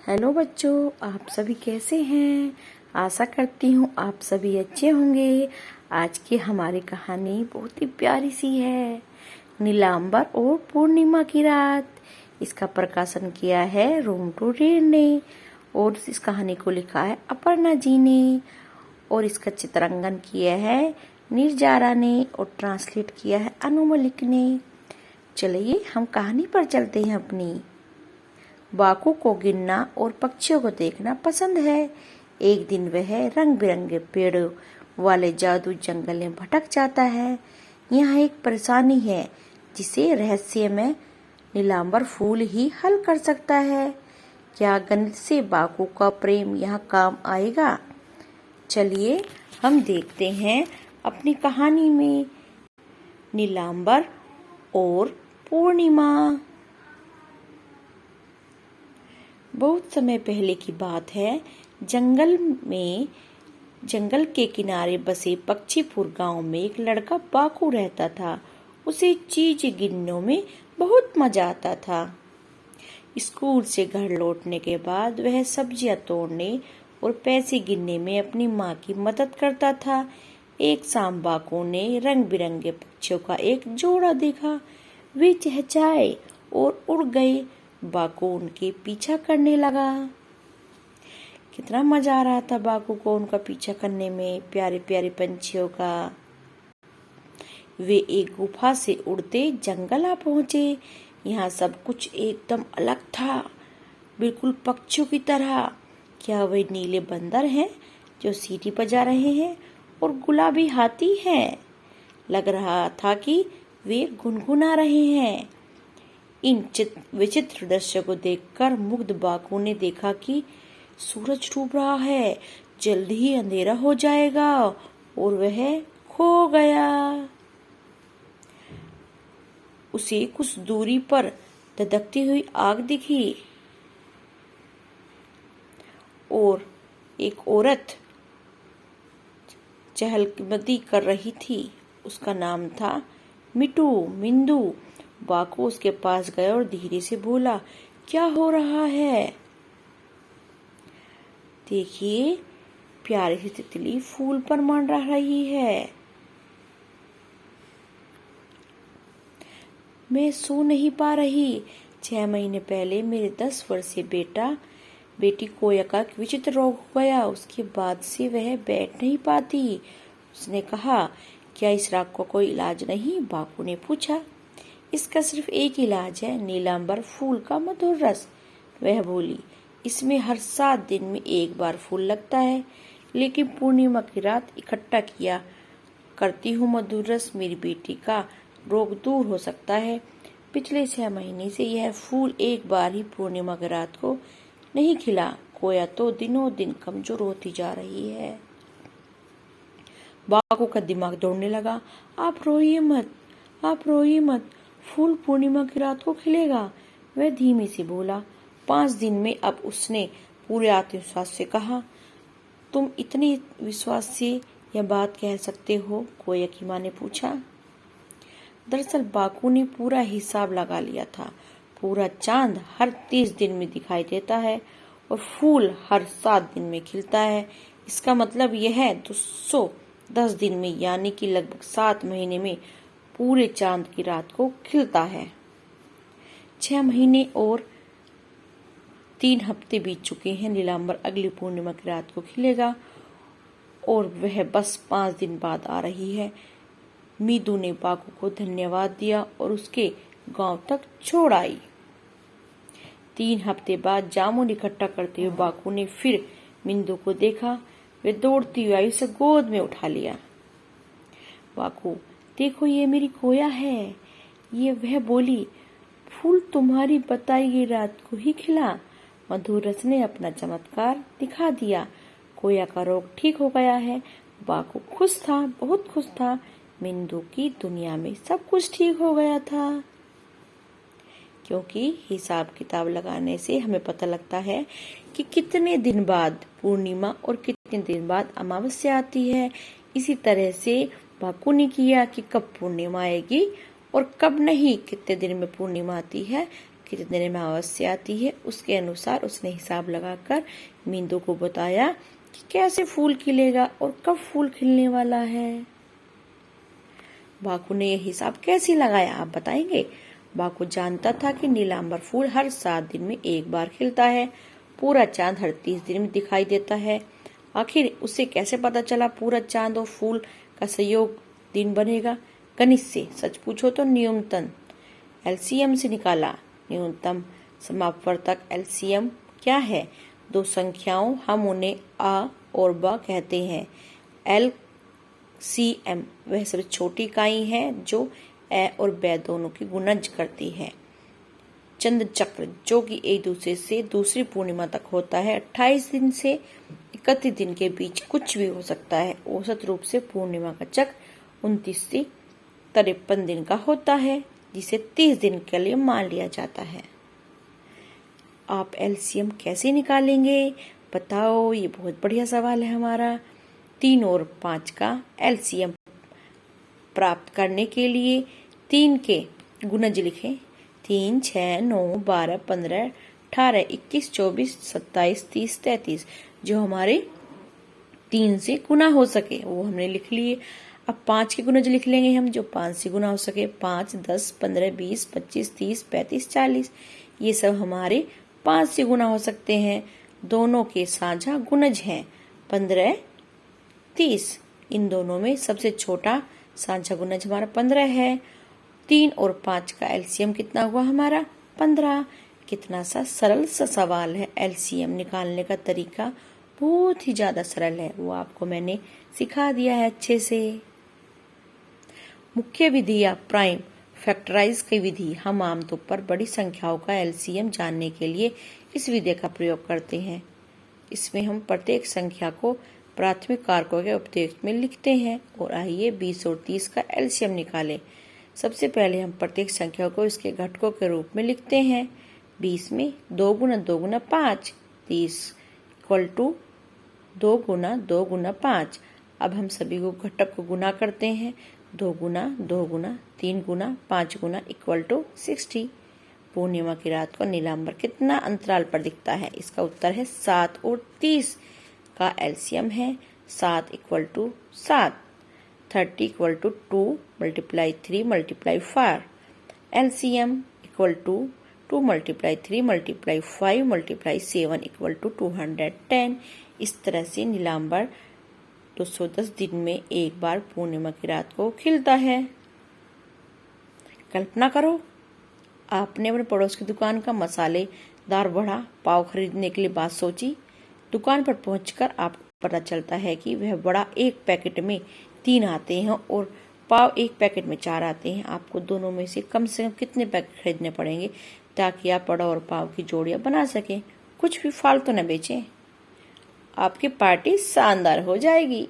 Hello बच्चों, आप सभी कैसे हैं। आशा करती हूँ आप सभी अच्छे होंगे। आज की हमारी कहानी बहुत ही प्यारी सी है, नीलांबर और पूर्णिमा की रात। इसका प्रकाशन किया है रूम टू रीड ने और इस कहानी को लिखा है अपर्णा जी ने और इसका चित्रांकन किया है निर्जारा ने और ट्रांसलेट किया है अनु मलिक ने। चलिए हम कहानी पर चलते हैं अपनी। बाकू को गिनना और पक्षियों को देखना पसंद है। एक दिन वह रंग बिरंगे पेड़ों वाले जादू जंगल में भटक जाता है। यहाँ एक परेशानी है जिसे रहस्य में नीलांबर फूल ही हल कर सकता है। क्या गणित से बाकू का प्रेम यहाँ काम आएगा? चलिए हम देखते हैं अपनी कहानी में नीलांबर और पूर्णिमा। बहुत समय पहले की बात है। जंगल के किनारे बसे पक्षीपुर गांव में एक लड़का बाकू रहता था। उसे चीज गिनने में बहुत मजा आता था। स्कूल से घर लौटने के बाद वह सब्जियां तोड़ने और पैसे गिनने में अपनी माँ की मदद करता था। एक शाम बाकू ने रंग बिरंगे पक्षियों का एक जोड़ा देखा। वे चहचहाए और उड़ गए। बाकू उनके पीछा करने लगा। कितना मजा आ रहा था बाकू को उनका पीछा करने में, प्यारे प्यारे पंछियों का। वे एक गुफा से उड़ते जंगल आ पहुंचे। यहाँ सब कुछ एकदम अलग था, बिल्कुल पक्षियों की तरह। क्या वे नीले बंदर हैं जो सीटी बजा रहे हैं और गुलाबी हाथी हैं? लग रहा था कि वे गुनगुना रहे हैं। इन विचित्र दृश्य को देखकर मुग्ध बाकू ने देखा कि सूरज डूब रहा है, जल्द ही अंधेरा हो जाएगा और वह खो गया। उसे कुछ दूरी पर धधकती हुई आग दिखी और एक औरत चहलकदमी कर रही थी। उसका नाम था मिंदू। बाकू उसके पास गया और धीरे से बोला, क्या हो रहा है? देखिए, प्यारी सी तितली फूल पर मंडरा रही है। मैं सो नहीं पा रही। 6 महीने पहले मेरे 10 वर्षीय बेटी कोया का विचित्र रोग हो गया। उसके बाद से वह बैठ नहीं पाती। उसने कहा, क्या इस रोग का कोई इलाज नहीं? बाकू ने पूछा। इसका सिर्फ एक इलाज है, नीलांबर फूल का मधुर रस, वह बोली। इसमें हर 7 दिन में एक बार फूल लगता है, लेकिन पूर्णिमा की रात इकट्ठा किया करती हूँ मधुर रस। मेरी बेटी का रोग दूर हो सकता है। पिछले 6 महीने से यह फूल एक बार ही पूर्णिमा की रात को नहीं खिला। कोया तो दिनों दिन कमजोर होती जा रही है। बाकू का दिमाग दौड़ने लगा। आप रोइए मत, फूल पूर्णिमा की रात को खिलेगा, वह धीमे से बोला। 5 दिन में। अब उसने पूरे आत्मविश्वास से कहा। तुम इतने विश्वास से यह बात कह सकते हो? कोया की माँ ने पूछा। दरअसल बाकू ने पूरा हिसाब लगा लिया था। पूरा चांद हर 30 दिन में दिखाई देता है और फूल हर 7 दिन में खिलता है। इसका मतलब यह है 210 दिन में, यानी कि लगभग 7 महीने में पूरे चांद की रात को खिलता है। 6 महीने और 3 हफ्ते बीत चुके हैं। नीलांबर अगली पूर्णिमा की रात को खिलेगा और वह बस 5 दिन बाद आ रही है। मीदू ने बाकू को धन्यवाद दिया और उसके गांव तक छोड़ आई। 3 हफ्ते बाद जामुन इकट्ठा करते हुए बाकू ने फिर मिंदू को देखा। वे दौड़ती हुई आई, उसे गोद में उठा लिया। बाकू, देखो ये मेरी कोया है, ये वह बोली। फूल तुम्हारी बताई गई रात को ही खिला। मधुर रस ने अपना चमत्कार दिखा दिया। कोया का रोग ठीक हो गया है। बाकू खुश था, बहुत खुश था। मिंदू की दुनिया में सब कुछ ठीक हो गया था। क्योंकि हिसाब किताब लगाने से हमें पता लगता है कि कितने दिन बाद पूर्णिमा और कितने दिन बाद अमावस्या आती है। इसी तरह से बाकू ने किया कि कब पूर्णिमा आएगी और कब नहीं, कितने दिन में पूर्णिमा आती है, कितने दिन में अमावस्या आती है। उसके अनुसार उसने हिसाब लगाकर मीनू को बताया कि कैसे फूल खिलेगा और कब फूल खिलने वाला है। बाकू ने यह हिसाब कैसे लगाया आप बताएंगे? बाकू जानता था कि नीलांबर फूल हर 7 दिन में एक बार खिलता है। पूरा चांद हर 30 दिन में दिखाई देता है। आखिर उसे कैसे पता चला पूरा चांद और फूल का संयोग दिन बनेगा? गणित से, सच पूछो तो न्यूनतम एलसीएम से निकाला। न्यूनतम समापवर्तक एलसीएम क्या है? दो संख्याओं, हम उन्हें आ और ब कहते हैं। एलसीएम वह सबसे छोटी इकाई है जो ए और ब दोनों की गुणज करती है। चंद्र चक्र जो कि एक दूसरे से दूसरी पूर्णिमा तक होता है, 28 दिन से 31 दिन के बीच कुछ भी हो सकता है। औसत रूप से पूर्णिमा का चक्र 29 से 53 दिन का होता है, जिसे 30 दिन के लिए मान लिया जाता है। आप एलसीएम कैसे निकालेंगे बताओ? ये बहुत बढ़िया सवाल है हमारा। 3 और 5 का एलसीएम प्राप्त करने के लिए 3 के गुणज लिखें। 3, 6, 9, 12, 15, 18, 21, 24, 27, 30, 33 जो हमारे 3 से गुना हो सके वो हमने लिख लिए। अब 5 के गुणज लिख लेंगे हम जो 5 से गुना हो सके। 5, 10, 15, 20, 25, 30, 35, 40 ये सब हमारे 5 से गुना हो सकते हैं। दोनों के साझा गुणज हैं 15, 30। इन दोनों में सबसे छोटा साझा गुणज हमारा 15 है। 3 और 5 का एलसीएम कितना हुआ हमारा? 15। कितना सा सरल सा सवाल है। एलसीएम निकालने का तरीका बहुत ही ज्यादा सरल है, वो आपको मैंने सिखा दिया है अच्छे से। मुख्य विधि या प्राइम फैक्टराइज की विधि, हम आमतौर पर बड़ी संख्याओं का एलसीएम जानने के लिए इस विधि का प्रयोग करते हैं। इसमें हम प्रत्येक संख्या को प्राथमिक कारकों के उपयुक्त में लिखते हैं। और आइए 20 और 30 का एलसीएम निकालें। सबसे पहले हम प्रत्येक संख्या को इसके घटकों के रूप में लिखते हैं। 20 में 2 गुना 2 गुना 5, 30 इक्वल टू 2 गुना 2 गुना 5। अब हम सभी को घटक को गुना करते हैं। 2 गुना 2 गुना 3 गुना 5 गुना इक्वल टू 60। पूर्णिमा की रात को नीलांबर कितना अंतराल पर दिखता है? इसका उत्तर है 7 और 30 का एलसीएम है 7 equal to 7। 30 equal to 2 multiply 3 multiply 4। LCM equal to 2 multiply 3 multiply 5 multiply 7 equal to 210। इस तरह से नीलांबर 210 दिन में एक बार पूर्णिमा की रात को खिलता है। कल्पना करो, आपने अपने पड़ोस की दुकान का मसालेदार बड़ा पाव खरीदने के लिए बात सोची। दुकान पर पहुंचकर आपको पता चलता है कि वह बड़ा एक पैकेट में 3 आते हैं और पाव एक पैकेट में 4 आते हैं। आपको दोनों में से कम कितने पैकेट खरीदने पड़ेंगे ताकि आप बड़ा और पाव की जोड़ियां बना सकें? कुछ भी फालतू न बेचें, आपकी पार्टी शानदार हो जाएगी।